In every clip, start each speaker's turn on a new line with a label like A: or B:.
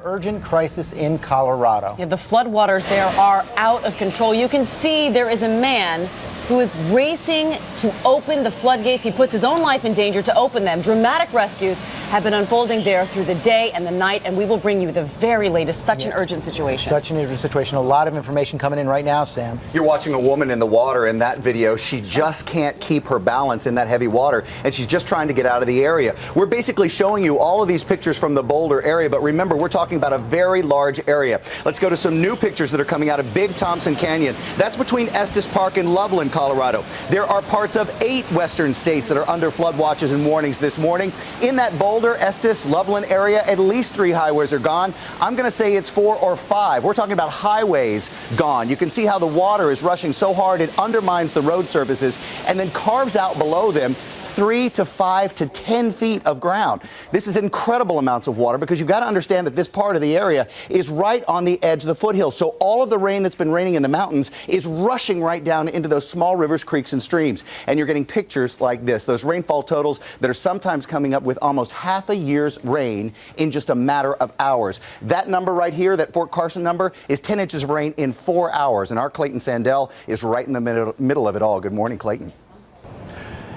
A: Urgent crisis in Colorado.
B: Yeah, the floodwaters there are out of control. You can see there is a man who is racing to open the floodgates. He puts his own life in danger to open them. Dramatic rescues have been unfolding there through the day and the night, and we will bring you the very latest. Such an urgent situation.
A: Such an urgent situation. A lot of information coming in right now, Sam.
C: You're watching a woman in the water in that video. She just can't keep her balance in that heavy water, and she's just trying to get out of the area. We're basically showing you all of these pictures from the Boulder area, but remember, we're talking about a very large area. Let's go to some new pictures that are coming out of Big Thompson Canyon. That's between Estes Park and Loveland, Colorado. There are parts of 8 western states that are under flood watches and warnings this morning. In that Boulder, Estes, Loveland area, at least 3 highways are gone. I'm going to say it's 4 or 5. We're talking about highways gone. You can see how the water is rushing so hard it undermines the road surfaces and then carves out below them 3 to 5 to 10 feet of ground. This is incredible amounts of water because you've got to understand that this part of the area is right on the edge of the foothills. So all of the rain that's been raining in the mountains is rushing right down into those small rivers, creeks, and streams. And you're getting pictures like this, those rainfall totals that are sometimes coming up with almost half a year's rain in just a matter of hours. That number right here, that Fort Carson number, is 10 inches of rain in 4 hours. And our Clayton Sandell is right in the middle of it all. Good morning, Clayton.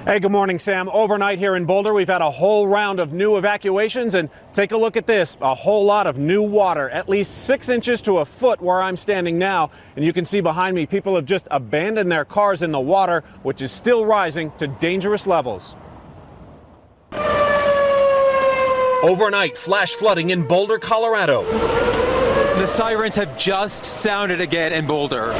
D: Hey, good morning, Sam. Overnight here in Boulder, we've had a whole round of new evacuations, and take a look at this, a whole lot of new water, at least 6 inches to a foot where I'm standing now. And you can see behind me, people have just abandoned their cars in the water, which is still rising to dangerous levels. Overnight, flash flooding in Boulder, Colorado.
E: The sirens have just sounded again in Boulder,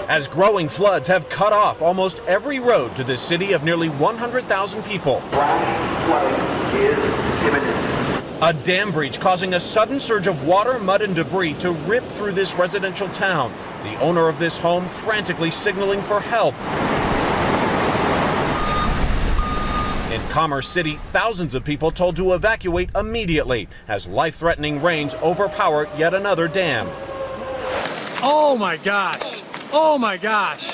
D: as growing floods have cut off almost every road to this city of nearly 100,000 people. A dam breach causing a sudden surge of water, mud, and debris to rip through this residential town. The owner of this home frantically signaling for help. In Commerce City, thousands of people told to evacuate immediately as life-threatening rains overpower yet another dam.
F: Oh my gosh! Oh my gosh.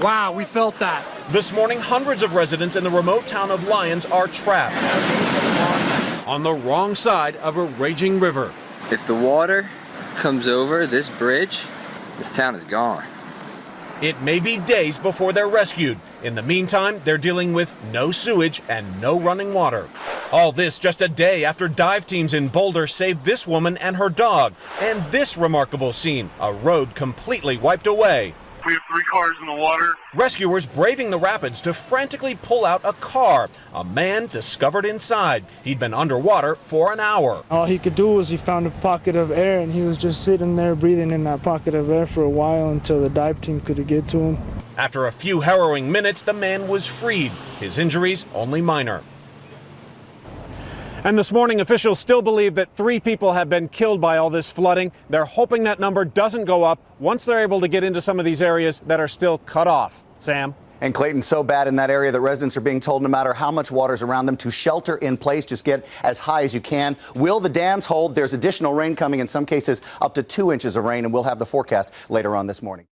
F: Wow, we felt that.
D: This morning, hundreds of residents in the remote town of Lyons are trapped on the wrong side of a raging river.
G: If the water comes over this bridge, this town is gone.
D: It may be days before they're rescued. In the meantime, they're dealing with no sewage and no running water. All this just a day after dive teams in Boulder saved this woman and her dog. And this remarkable scene, a road completely wiped away.
H: We have 3 cars in the water.
D: Rescuers braving the rapids to frantically pull out a car. A man discovered inside. He'd been underwater for an hour.
I: All he could do was he found a pocket of air, and he was just sitting there breathing in that pocket of air for a while until the dive team could get to him.
D: After a few harrowing minutes, the man was freed. His injuries only minor. And this morning, officials still believe that 3 people have been killed by all this flooding. They're hoping that number doesn't go up once they're able to get into some of these areas that are still cut off. Sam?
C: And Clayton, so bad in that area that residents are being told no matter how much water's around them to shelter in place, just get as high as you can. Will the dams hold? There's additional rain coming, in some cases up to 2 inches of rain, and we'll have the forecast later on this morning.